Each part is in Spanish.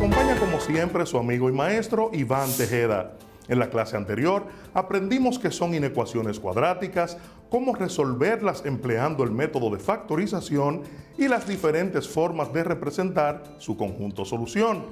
acompaña como siempre su amigo y maestro Iván Tejeda. En la clase anterior aprendimos qué son inecuaciones cuadráticas, cómo resolverlas empleando el método de factorización y las diferentes formas de representar su conjunto solución.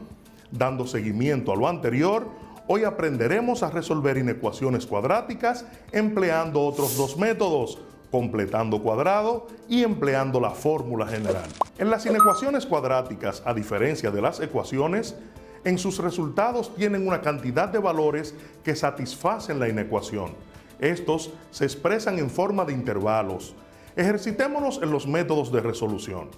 Dando seguimiento a lo anterior, hoy aprenderemos a resolver inecuaciones cuadráticas empleando otros dos métodos, completando cuadrado y empleando la fórmula general. En las inecuaciones cuadráticas, a diferencia de las ecuaciones, en sus resultados tienen una cantidad de valores que satisfacen la inecuación. Estos se expresan en forma de intervalos. Ejercitémonos en los métodos de resolución.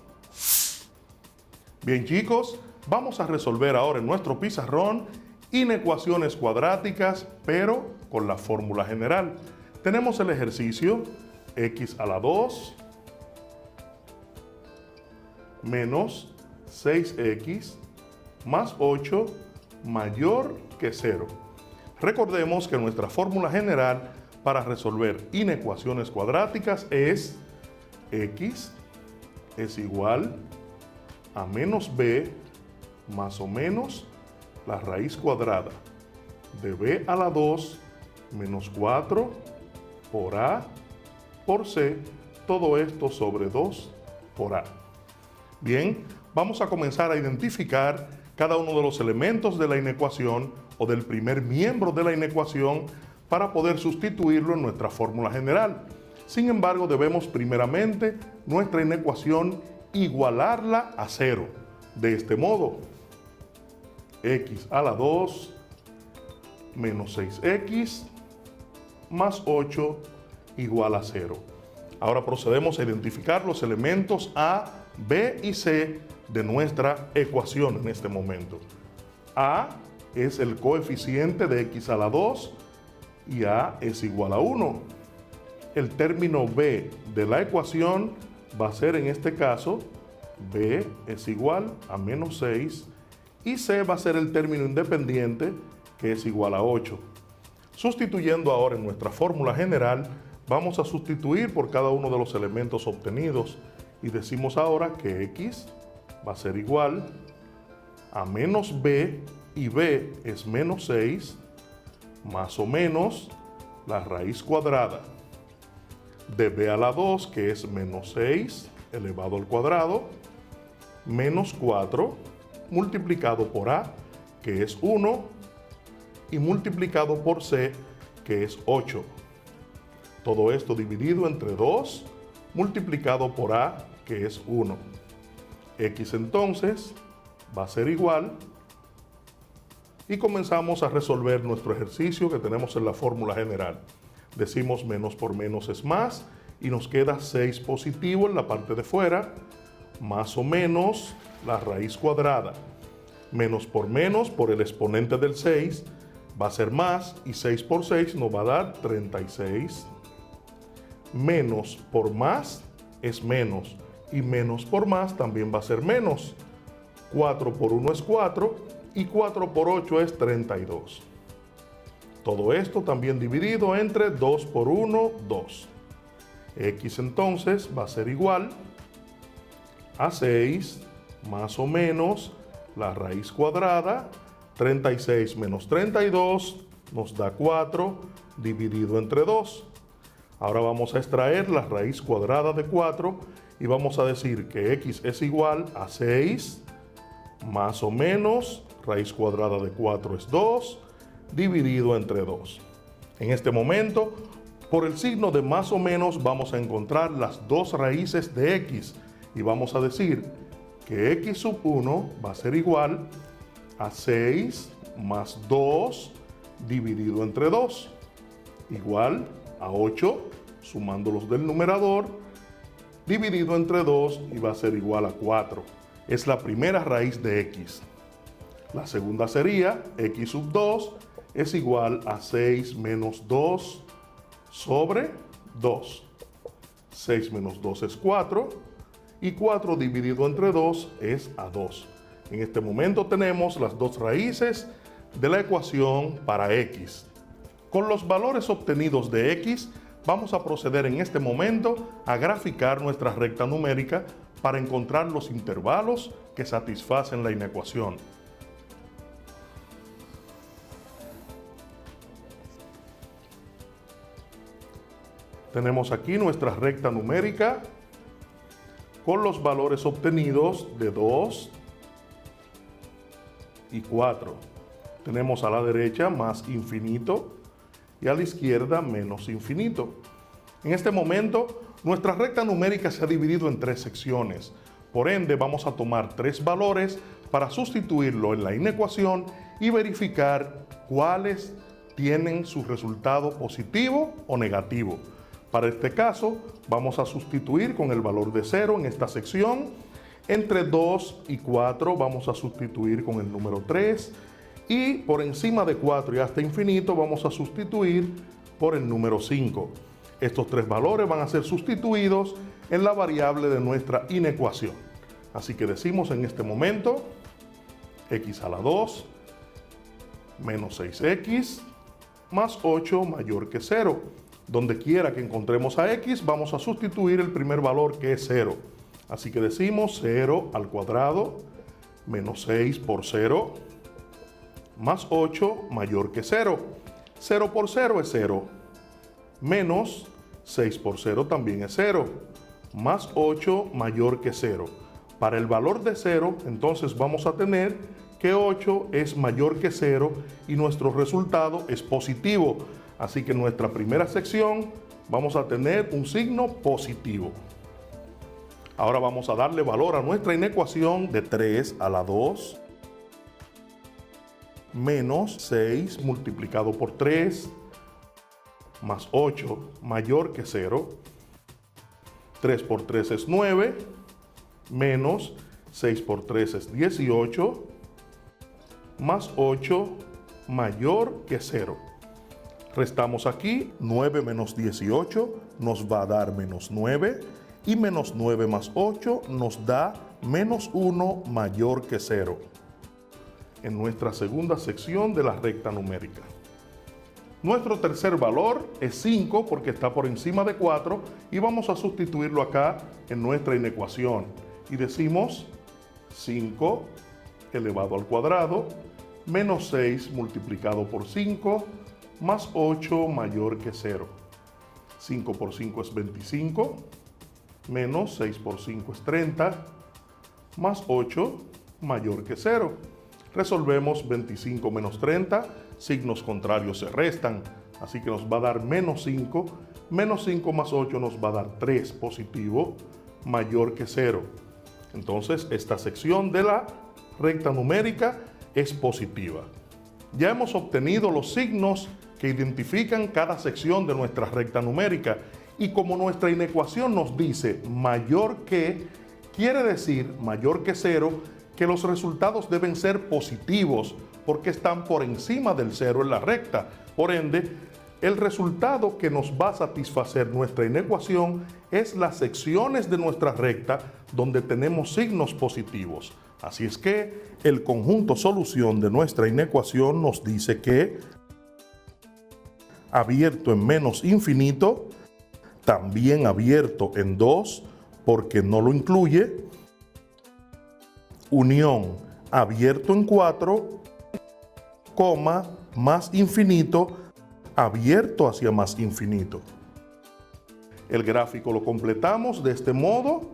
Bien chicos, vamos a resolver ahora en nuestro pizarrón inecuaciones cuadráticas, pero con la fórmula general. Tenemos el ejercicio x a la 2 menos 6x más 8 mayor que 0. Recordemos que nuestra fórmula general para resolver inecuaciones cuadráticas es x es igual a menos b más o menos la raíz cuadrada de b a la 2 menos 4 por a por c, todo esto sobre 2 por a. Bien, vamos a comenzar a identificar cada uno de los elementos de la inecuación o del primer miembro de la inecuación para poder sustituirlo en nuestra fórmula general. Sin embargo, debemos primeramente nuestra inecuación igualarla a 0. De este modo, x a la 2 menos 6x más 8 igual a 0. Ahora procedemos a identificar los elementos a, b y c de nuestra ecuación en este momento. A es el coeficiente de x a la 2 y a es igual a 1. El término b de la ecuación va a ser en este caso b es igual a menos 6 y c va a ser el término independiente que es igual a 8. Sustituyendo ahora en nuestra fórmula general, vamos a sustituir por cada uno de los elementos obtenidos y decimos ahora que x va a ser igual a menos b, y b es menos 6, más o menos la raíz cuadrada de b a la 2, que es menos 6 elevado al cuadrado, menos 4 multiplicado por a, que es 1, y multiplicado por c, que es 8. Todo esto dividido entre 2, multiplicado por a, que es 1. X entonces va a ser igual, y comenzamos a resolver nuestro ejercicio que tenemos en la fórmula general. Decimos menos por menos es más, y nos queda 6 positivo en la parte de fuera, más o menos la raíz cuadrada. Menos por el exponente del 6 va a ser más, y 6 por 6 nos va a dar 36. Menos por más es menos, y menos por más también va a ser menos. 4 por 1 es 4, y 4 por 8 es 32. Todo esto también dividido entre 2 por 1, 2. X entonces va a ser igual a 6 más o menos la raíz cuadrada. 36 menos 32 nos da 4 dividido entre 2. Ahora vamos a extraer la raíz cuadrada de 4 y vamos a decir que x es igual a 6 más o menos raíz cuadrada de 4 es 2 dividido entre 2. En este momento, por el signo de más o menos, vamos a encontrar las dos raíces de x y vamos a decir que x sub 1 va a ser igual a 6 más 2 dividido entre 2, igual a 8, sumándolos del numerador, dividido entre 2 y va a ser igual a 4. Es la primera raíz de x. La segunda sería x sub 2 es igual a 6 menos 2 sobre 2. 6 menos 2 es 4 y 4 dividido entre 2 es a 2. En este momento tenemos las dos raíces de la ecuación para x. Con los valores obtenidos de x, vamos a proceder en este momento a graficar nuestra recta numérica para encontrar los intervalos que satisfacen la inecuación. Tenemos aquí nuestra recta numérica con los valores obtenidos de 2 y 4. Tenemos a la derecha más infinito y a la izquierda menos infinito. En este momento, nuestra recta numérica se ha dividido en 3 secciones. Por ende, vamos a tomar 3 valores para sustituirlo en la inecuación y verificar cuáles tienen su resultado positivo o negativo. Para este caso, vamos a sustituir con el valor de 0 en esta sección. Entre 2 y 4 vamos a sustituir con el número 3. Y por encima de 4 y hasta infinito vamos a sustituir por el número 5. Estos 3 valores van a ser sustituidos en la variable de nuestra inecuación. Así que decimos en este momento x a la 2 menos 6x más 8 mayor que 0. Donde quiera que encontremos a x, vamos a sustituir el primer valor, que es 0. Así que decimos 0 al cuadrado menos 6 por 0 más 8 mayor que 0. 0 por 0 es 0. Menos 6 por 0 también es 0. Más 8 mayor que 0. Para el valor de 0, entonces vamos a tener que 8 es mayor que 0 y nuestro resultado es positivo. Así que en nuestra primera sección vamos a tener un signo positivo. Ahora vamos a darle valor a nuestra inecuación de 3 a la 2 menos 6 multiplicado por 3 más 8 mayor que 0. 3 por 3 es 9 menos 6 por 3 es 18 más 8 mayor que 0. Restamos aquí, 9 menos 18 nos va a dar menos 9 y menos 9 más 8 nos da menos 1 mayor que 0. En nuestra segunda sección de la recta numérica. Nuestro tercer valor es 5 porque está por encima de 4 y vamos a sustituirlo acá en nuestra inecuación. Y decimos 5 elevado al cuadrado menos 6 multiplicado por 5 más 8 mayor que 0. 5 por 5 es 25, menos 6 por 5 es 30, más 8 mayor que 0. Resolvemos 25 menos 30, signos contrarios se restan, así que nos va a dar menos 5 más 8 nos va a dar 3 positivo, mayor que 0. Entonces, esta sección de la recta numérica es positiva. Ya hemos obtenido los signos que identifican cada sección de nuestra recta numérica y como nuestra inecuación nos dice mayor que, quiere decir mayor que 0, que los resultados deben ser positivos porque están por encima del 0 en la recta. Por ende, el resultado que nos va a satisfacer nuestra inecuación es las secciones de nuestra recta donde tenemos signos positivos. Así es que el conjunto solución de nuestra inecuación nos dice que abierto en menos infinito, también abierto en 2 porque no lo incluye, unión abierto en 4, coma, más infinito, abierto hacia más infinito. El gráfico lo completamos de este modo,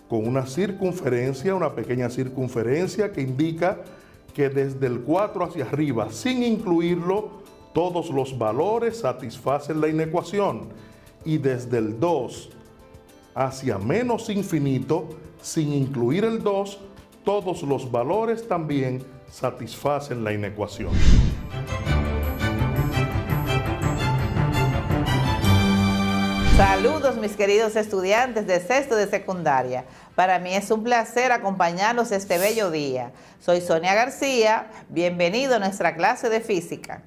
con una circunferencia, una pequeña circunferencia que indica que desde el 4 hacia arriba, sin incluirlo, todos los valores satisfacen la inecuación. Y desde el 2 hacia menos infinito, sin incluir el 2, todos los valores también satisfacen la inecuación. Saludos mis queridos estudiantes de sexto de secundaria. Para mí es un placer acompañarlos este bello día. Soy Sonia García, bienvenido a nuestra clase de física.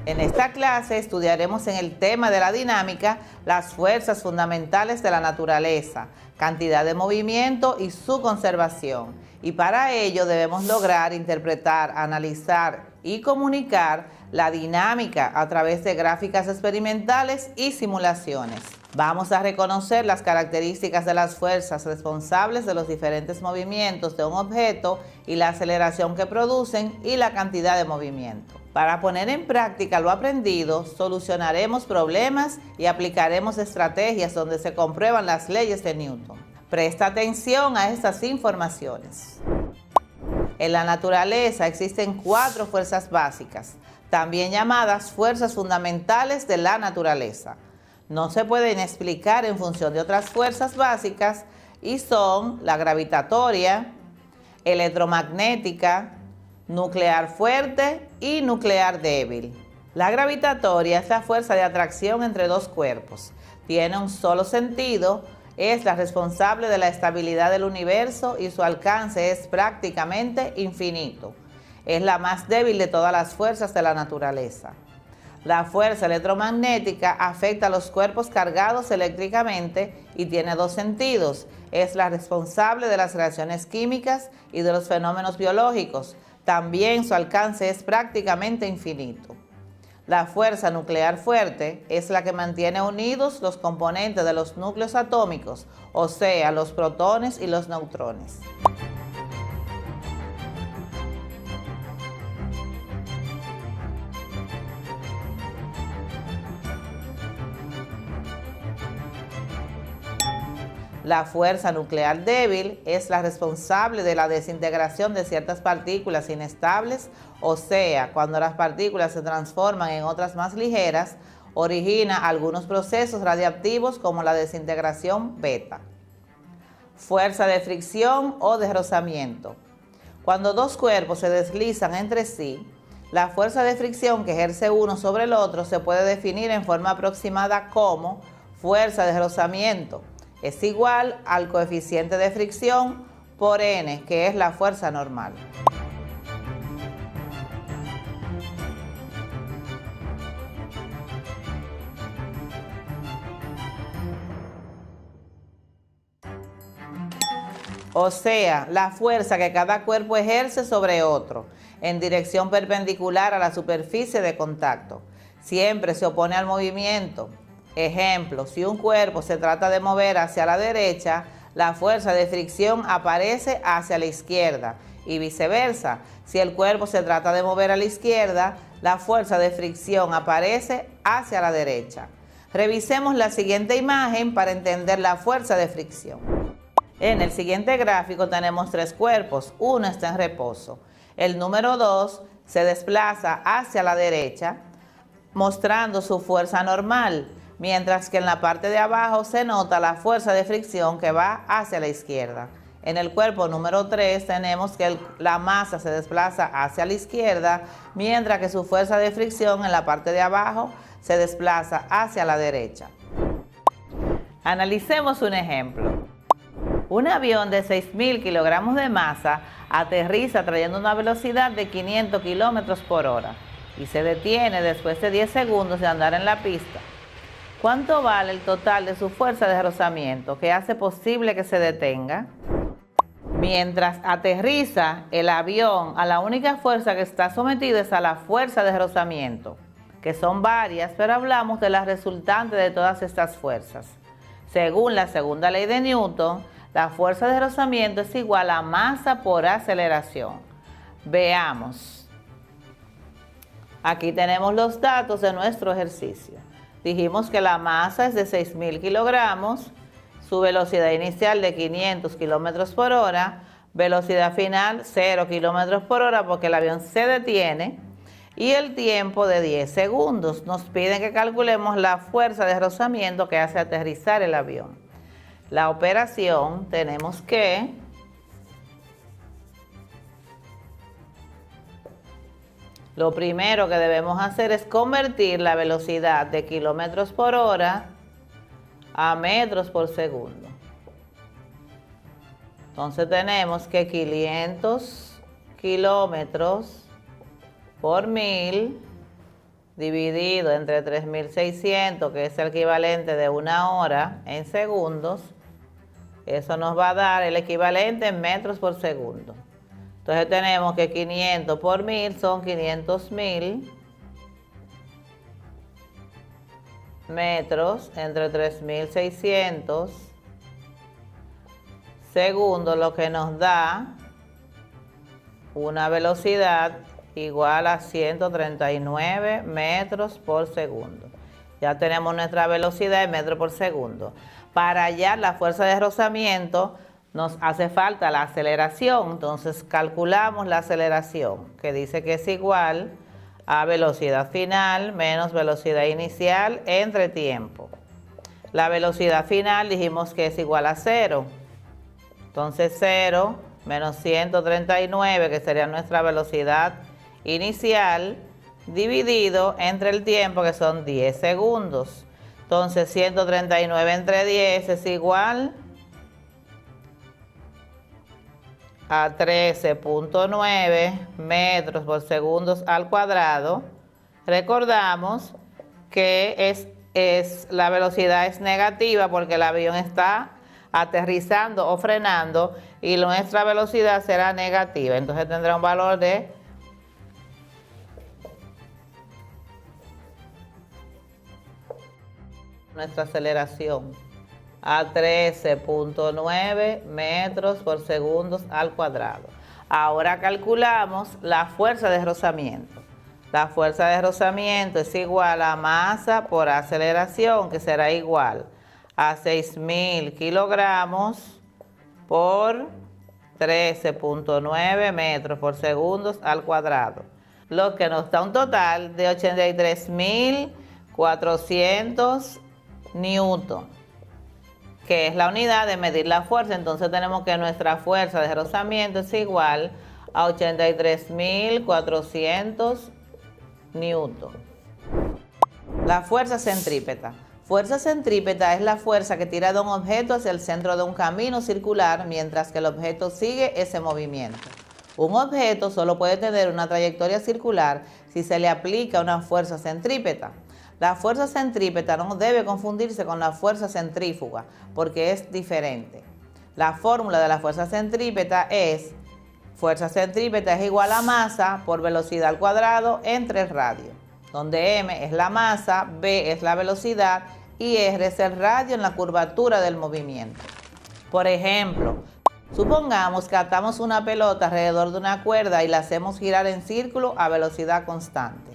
En esta clase estudiaremos en el tema de la dinámica las fuerzas fundamentales de la naturaleza, cantidad de movimiento y su conservación. Y para ello debemos lograr interpretar, analizar y comunicar la dinámica a través de gráficas experimentales y simulaciones. Vamos a reconocer las características de las fuerzas responsables de los diferentes movimientos de un objeto y la aceleración que producen y la cantidad de movimiento. Para poner en práctica lo aprendido, solucionaremos problemas y aplicaremos estrategias donde se comprueban las leyes de Newton. Presta atención a estas informaciones. En la naturaleza existen 4 fuerzas básicas, también llamadas fuerzas fundamentales de la naturaleza. No se pueden explicar en función de otras fuerzas básicas y son la gravitatoria, electromagnética, nuclear fuerte y nuclear débil. La gravitatoria es la fuerza de atracción entre dos cuerpos. Tiene un solo sentido, es la responsable de la estabilidad del universo y su alcance es prácticamente infinito. Es la más débil de todas las fuerzas de la naturaleza. La fuerza electromagnética afecta a los cuerpos cargados eléctricamente y tiene 2 sentidos. Es la responsable de las reacciones químicas y de los fenómenos biológicos. También su alcance es prácticamente infinito. La fuerza nuclear fuerte es la que mantiene unidos los componentes de los núcleos atómicos, o sea, los protones y los neutrones. La fuerza nuclear débil es la responsable de la desintegración de ciertas partículas inestables, o sea, cuando las partículas se transforman en otras más ligeras, origina algunos procesos radiactivos como la desintegración beta. Fuerza de fricción o de rozamiento. Cuando dos cuerpos se deslizan entre sí, la fuerza de fricción que ejerce uno sobre el otro se puede definir en forma aproximada como fuerza de rozamiento. Es igual al coeficiente de fricción por N, que es la fuerza normal. O sea, la fuerza que cada cuerpo ejerce sobre otro, en dirección perpendicular a la superficie de contacto. Siempre se opone al movimiento. Ejemplo, si un cuerpo se trata de mover hacia la derecha, la fuerza de fricción aparece hacia la izquierda y viceversa. Si el cuerpo se trata de mover a la izquierda, la fuerza de fricción aparece hacia la derecha. Revisemos la siguiente imagen para entender la fuerza de fricción. En el siguiente gráfico tenemos 3 cuerpos, uno está en reposo. El número 2 se desplaza hacia la derecha, mostrando su fuerza normal, mientras que en la parte de abajo se nota la fuerza de fricción que va hacia la izquierda. En el cuerpo número 3 tenemos que la masa se desplaza hacia la izquierda, mientras que su fuerza de fricción en la parte de abajo se desplaza hacia la derecha. Analicemos un ejemplo. Un avión de 6.000 kilogramos de masa aterriza trayendo una velocidad de 500 kilómetros por hora y se detiene después de 10 segundos de andar en la pista. ¿Cuánto vale el total de su fuerza de rozamiento que hace posible que se detenga? Mientras aterriza el avión, a la única fuerza que está sometida es a la fuerza de rozamiento, que son varias, pero hablamos de las resultantes de todas estas fuerzas. Según la segunda ley de Newton, la fuerza de rozamiento es igual a masa por aceleración. Veamos. Aquí tenemos los datos de nuestro ejercicio. Dijimos que la masa es de 6.000 kilogramos, su velocidad inicial de 500 kilómetros por hora, velocidad final 0 kilómetros por hora porque el avión se detiene, y el tiempo de 10 segundos. Nos piden que calculemos la fuerza de rozamiento que hace aterrizar el avión. La operación tenemos que lo primero que debemos hacer es convertir la velocidad de kilómetros por hora a metros por segundo. Entonces tenemos que 500 kilómetros por 1000 dividido entre 3600, que es el equivalente de 1 hora en segundos, eso nos va a dar el equivalente en metros por segundo. Entonces tenemos que 500 por 1000 son 500.000 metros entre 3600 segundos, lo que nos da una velocidad igual a 139 metros por segundo. Ya tenemos nuestra velocidad en metros por segundo. Para hallar la fuerza de rozamiento nos hace falta la aceleración. Entonces calculamos la aceleración, que dice que es igual a velocidad final menos velocidad inicial entre tiempo. La velocidad final dijimos que es igual a 0. Entonces 0 menos 139, que sería nuestra velocidad inicial, dividido entre el tiempo, que son 10 segundos. Entonces 139 entre 10 es igual a 13.9 metros por segundo al cuadrado. Recordamos que la velocidad es negativa porque el avión está aterrizando o frenando y nuestra velocidad será negativa. Entonces tendrá un valor de nuestra aceleración a 13.9 metros por segundo al cuadrado. Ahora calculamos la fuerza de rozamiento. La fuerza de rozamiento es igual a masa por aceleración, que será igual a 6.000 kilogramos por 13.9 metros por segundo al cuadrado, lo que nos da un total de 83.400 newton, que es la unidad de medir la fuerza. Entonces tenemos que nuestra fuerza de rozamiento es igual a 83.400 newton. La fuerza centrípeta. Fuerza centrípeta es la fuerza que tira de un objeto hacia el centro de un camino circular mientras que el objeto sigue ese movimiento. Un objeto solo puede tener una trayectoria circular si se le aplica una fuerza centrípeta. La fuerza centrípeta no debe confundirse con la fuerza centrífuga porque es diferente. La fórmula de la fuerza centrípeta es: fuerza centrípeta es igual a masa por velocidad al cuadrado entre el radio, donde m es la masa, b es la velocidad y r es el radio en la curvatura del movimiento. Por ejemplo, supongamos que atamos una pelota alrededor de una cuerda y la hacemos girar en círculo a velocidad constante.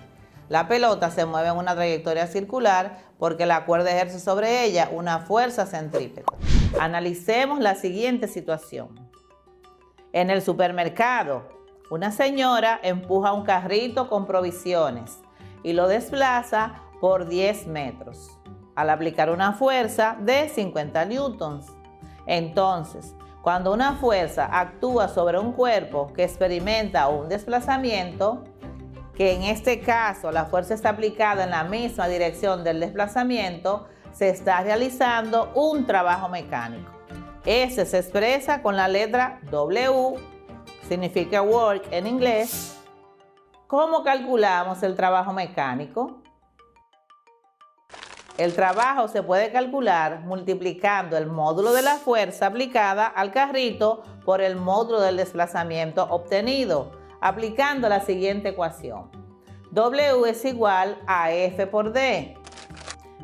La pelota se mueve en una trayectoria circular porque la cuerda ejerce sobre ella una fuerza centrípeta. Analicemos la siguiente situación. En el supermercado, una señora empuja un carrito con provisiones y lo desplaza por 10 metros al aplicar una fuerza de 50 newtons. Entonces, cuando una fuerza actúa sobre un cuerpo que experimenta un desplazamiento, que en este caso la fuerza está aplicada en la misma dirección del desplazamiento, se está realizando un trabajo mecánico. Ese se expresa con la letra W, significa work en inglés. ¿Cómo calculamos el trabajo mecánico? El trabajo se puede calcular multiplicando el módulo de la fuerza aplicada al carrito por el módulo del desplazamiento obtenido, aplicando la siguiente ecuación. W es igual a F por D.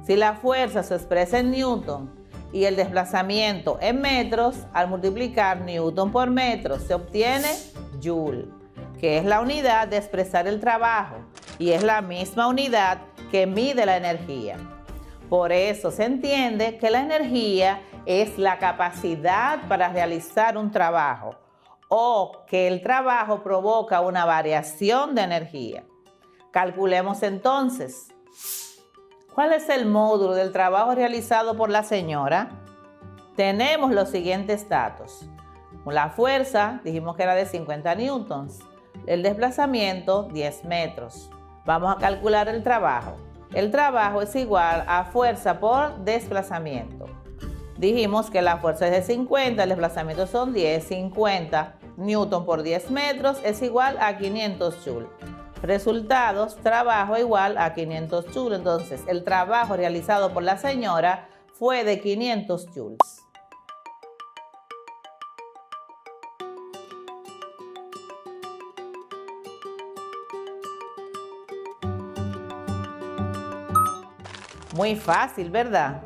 Si la fuerza se expresa en newton y el desplazamiento en metros, al multiplicar newton por metro se obtiene joule, que es la unidad de expresar el trabajo y es la misma unidad que mide la energía. Por eso se entiende que la energía es la capacidad para realizar un trabajo o que el trabajo provoca una variación de energía. Calculemos entonces. ¿Cuál es el módulo del trabajo realizado por la señora? Tenemos los siguientes datos. La fuerza, dijimos que era de 50 newtons. El desplazamiento, 10 metros. Vamos a calcular el trabajo. El trabajo es igual a fuerza por desplazamiento. Dijimos que la fuerza es de 50, el desplazamiento son 10, 50 newton por 10 metros es igual a 500 joule. Resultados, trabajo igual a 500 joule. Entonces, el trabajo realizado por la señora fue de 500 joules. Muy fácil, ¿verdad?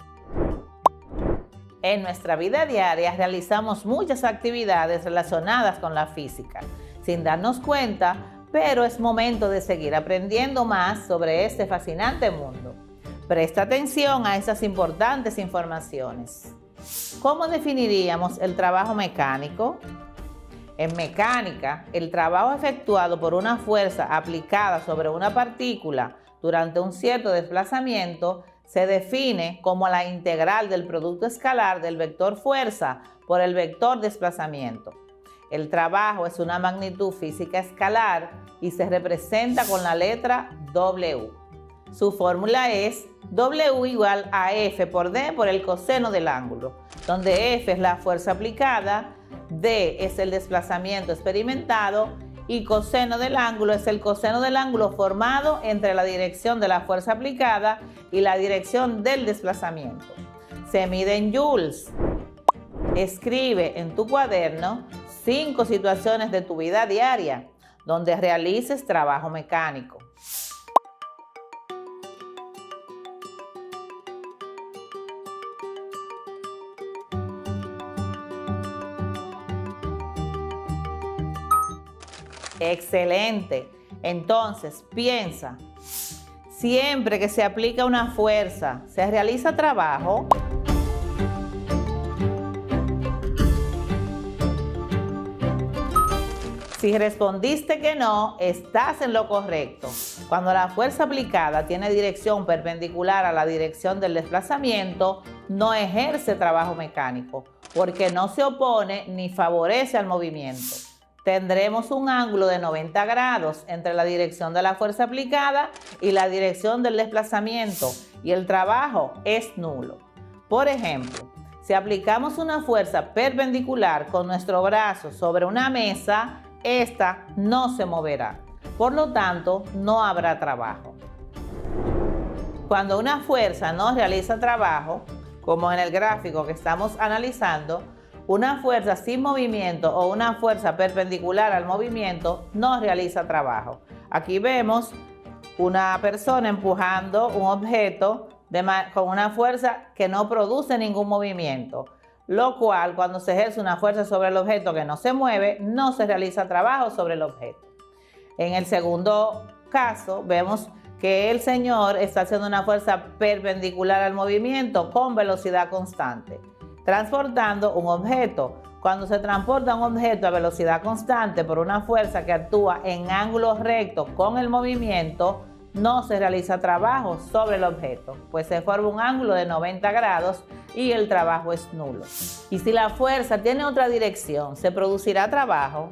En nuestra vida diaria realizamos muchas actividades relacionadas con la física. Sin darnos cuenta, pero es momento de seguir aprendiendo más sobre este fascinante mundo. Presta atención a esas importantes informaciones. ¿Cómo definiríamos el trabajo mecánico? En mecánica, el trabajo efectuado por una fuerza aplicada sobre una partícula durante un cierto desplazamiento se define como la integral del producto escalar del vector fuerza por el vector desplazamiento. El trabajo es una magnitud física escalar y se representa con la letra W. Su fórmula es W igual a F por D por el coseno del ángulo, donde F es la fuerza aplicada, D es el desplazamiento experimentado y coseno del ángulo es el coseno del ángulo formado entre la dirección de la fuerza aplicada y la dirección del desplazamiento. Se mide en joules. Escribe en tu cuaderno 5 situaciones de tu vida diaria donde realices trabajo mecánico. Excelente. Entonces, piensa, siempre que se aplica una fuerza, ¿se realiza trabajo? Si respondiste que no, estás en lo correcto. Cuando la fuerza aplicada tiene dirección perpendicular a la dirección del desplazamiento, no ejerce trabajo mecánico, porque no se opone ni favorece al movimiento. Tendremos un ángulo de 90 grados entre la dirección de la fuerza aplicada y la dirección del desplazamiento, y el trabajo es nulo. Por ejemplo, si aplicamos una fuerza perpendicular con nuestro brazo sobre una mesa, esta no se moverá. Por lo tanto, no habrá trabajo. Cuando una fuerza no realiza trabajo, como en el gráfico que estamos analizando, una fuerza sin movimiento o una fuerza perpendicular al movimiento no realiza trabajo. Aquí vemos una persona empujando un objeto con una fuerza que no produce ningún movimiento, lo cual cuando se ejerce una fuerza sobre el objeto que no se mueve, no se realiza trabajo sobre el objeto. En el segundo caso vemos que el señor está haciendo una fuerza perpendicular al movimiento con velocidad constante, transportando un objeto. Cuando se transporta un objeto a velocidad constante por una fuerza que actúa en ángulo recto con el movimiento, no se realiza trabajo sobre el objeto, pues se forma un ángulo de 90 grados y el trabajo es nulo. Y si la fuerza tiene otra dirección, ¿se producirá trabajo?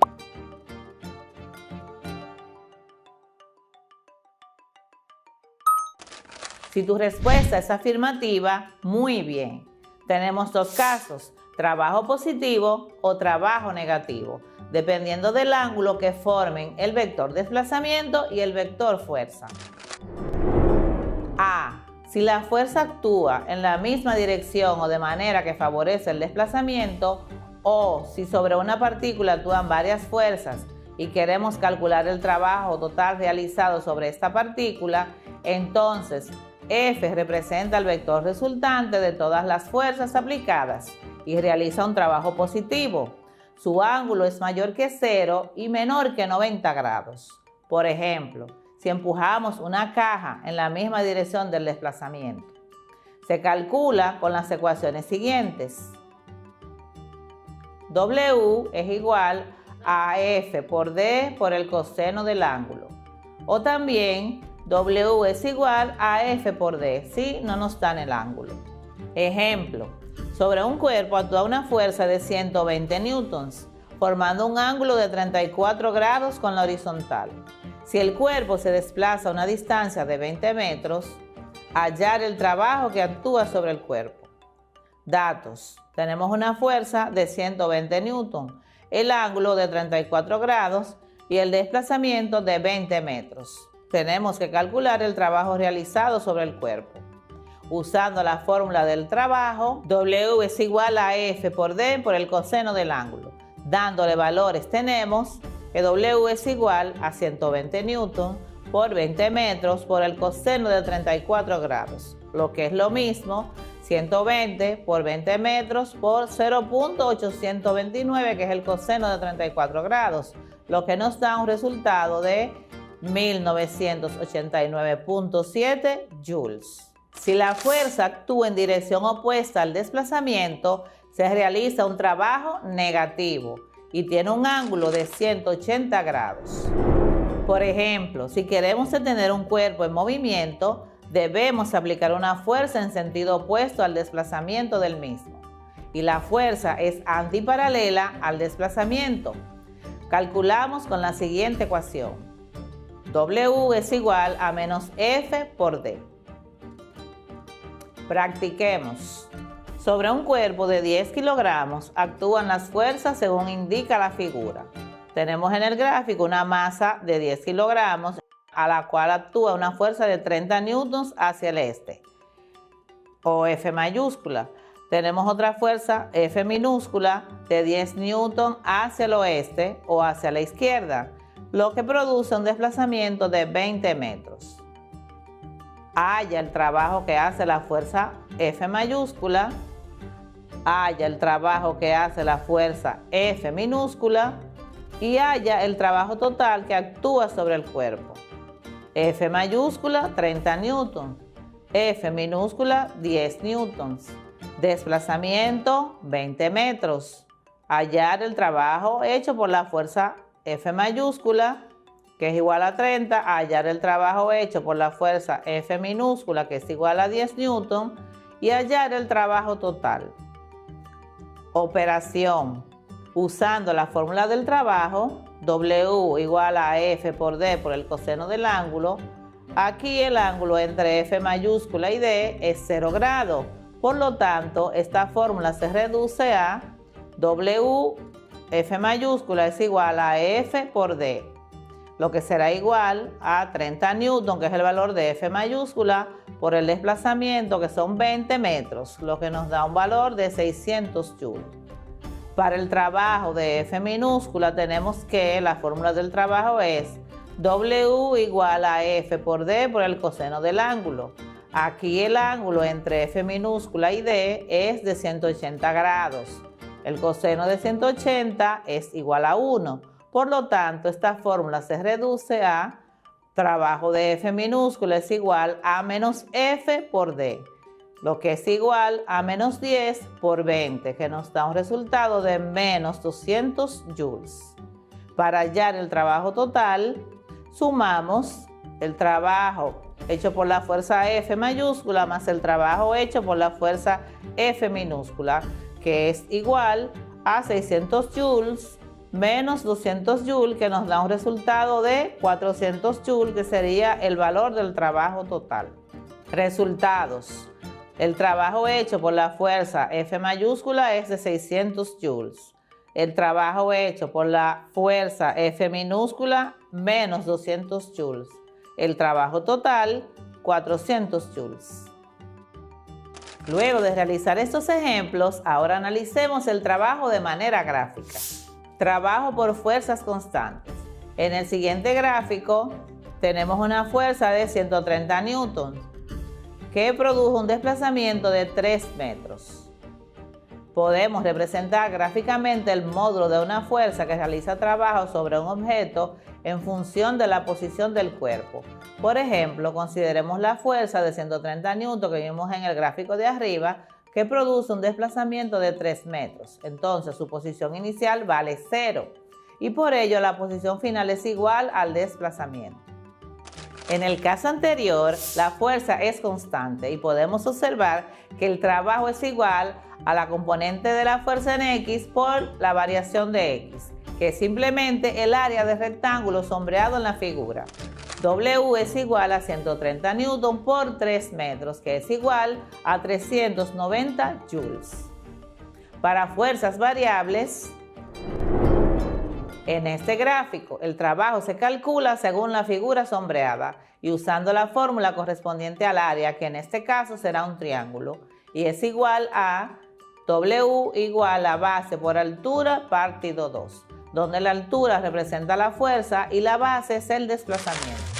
Si tu respuesta es afirmativa, muy bien. Tenemos dos casos, trabajo positivo o trabajo negativo, dependiendo del ángulo que formen el vector desplazamiento y el vector fuerza. A. Si la fuerza actúa en la misma dirección o de manera que favorece el desplazamiento, o si sobre una partícula actúan varias fuerzas y queremos calcular el trabajo total realizado sobre esta partícula, entonces F representa el vector resultante de todas las fuerzas aplicadas y realiza un trabajo positivo. Su ángulo es mayor que 0 y menor que 90 grados. Por ejemplo, si empujamos una caja en la misma dirección del desplazamiento, se calcula con las ecuaciones siguientes. W es igual a F por D por el coseno del ángulo. O también W es igual a F por D si no nos dan el ángulo. Ejemplo, sobre un cuerpo actúa una fuerza de 120 newtons, formando un ángulo de 34 grados con la horizontal. Si el cuerpo se desplaza a una distancia de 20 metros, hallar el trabajo que actúa sobre el cuerpo. Datos. Tenemos una fuerza de 120 newtons, el ángulo de 34 grados y el desplazamiento de 20 metros. Tenemos que calcular el trabajo realizado sobre el cuerpo. Usando la fórmula del trabajo, W es igual a F por D por el coseno del ángulo. Dándole valores tenemos que W es igual a 120 newtons por 20 metros por el coseno de 34 grados, lo que es lo mismo 120 por 20 metros por 0.829, que es el coseno de 34 grados, lo que nos da un resultado de 1989.7 joules. Si la fuerza actúa en dirección opuesta al desplazamiento, se realiza un trabajo negativo y tiene un ángulo de 180 grados. Por ejemplo, si queremos detener un cuerpo en movimiento, debemos aplicar una fuerza en sentido opuesto al desplazamiento del mismo. Y la fuerza es antiparalela al desplazamiento. Calculamos con la siguiente ecuación. W es igual a menos F por D. Practiquemos. Sobre un cuerpo de 10 kilogramos actúan las fuerzas según indica la figura. Tenemos en el gráfico una masa de 10 kilogramos a la cual actúa una fuerza de 30 newtons hacia el este, o F mayúscula. Tenemos otra fuerza, F minúscula, de 10 newtons hacia el oeste o hacia la izquierda, lo que produce un desplazamiento de 20 metros. Halla el trabajo que hace la fuerza F mayúscula, halla el trabajo que hace la fuerza F minúscula y halla el trabajo total que actúa sobre el cuerpo. F mayúscula 30 newtons, F minúscula 10 newtons, desplazamiento 20 metros. Hallar el trabajo hecho por la fuerza F mayúscula, que es igual a 30, hallar el trabajo hecho por la fuerza F minúscula, que es igual a 10 newtons, y hallar el trabajo total. Operación. Usando la fórmula del trabajo, W igual a F por D por el coseno del ángulo. Aquí el ángulo entre F mayúscula y D es 0 grados. Por lo tanto, esta fórmula se reduce a W F mayúscula es igual a F por D, lo que será igual a 30 newton, que es el valor de F mayúscula, por el desplazamiento, que son 20 metros, lo que nos da un valor de 600 joules. Para el trabajo de F minúscula tenemos que la fórmula del trabajo es W igual a F por D por el coseno del ángulo. Aquí el ángulo entre F minúscula y D es de 180 grados. El coseno de 180 es igual a 1. Por lo tanto, esta fórmula se reduce a trabajo de F minúscula es igual a menos F por D, lo que es igual a menos 10 por 20, que nos da un resultado de menos 200 joules. Para hallar el trabajo total, sumamos el trabajo hecho por la fuerza F mayúscula más el trabajo hecho por la fuerza F minúscula, que es igual a 600 joules menos 200 joules, que nos da un resultado de 400 joules, que sería el valor del trabajo total. Resultados. El trabajo hecho por la fuerza F mayúscula es de 600 joules. El trabajo hecho por la fuerza F minúscula, menos 200 joules. El trabajo total, 400 joules. Luego de realizar estos ejemplos, ahora analicemos el trabajo de manera gráfica. Trabajo por fuerzas constantes. En el siguiente gráfico tenemos una fuerza de 130 newtons que produjo un desplazamiento de 3 metros. Podemos representar gráficamente el módulo de una fuerza que realiza trabajo sobre un objeto en función de la posición del cuerpo. Por ejemplo, consideremos la fuerza de 130 newtons que vimos en el gráfico de arriba, que produce un desplazamiento de 3 metros. Entonces, su posición inicial vale 0 y por ello la posición final es igual al desplazamiento. En el caso anterior, la fuerza es constante y podemos observar que el trabajo es igual a la componente de la fuerza en X por la variación de X, que es simplemente el área del rectángulo sombreado en la figura. W es igual a 130 newtons por 3 metros, que es igual a 390 joules. Para fuerzas variables, en este gráfico, el trabajo se calcula según la figura sombreada y usando la fórmula correspondiente al área, que en este caso será un triángulo, y es igual a W igual a base por altura partido 2, donde la altura representa la fuerza y la base es el desplazamiento.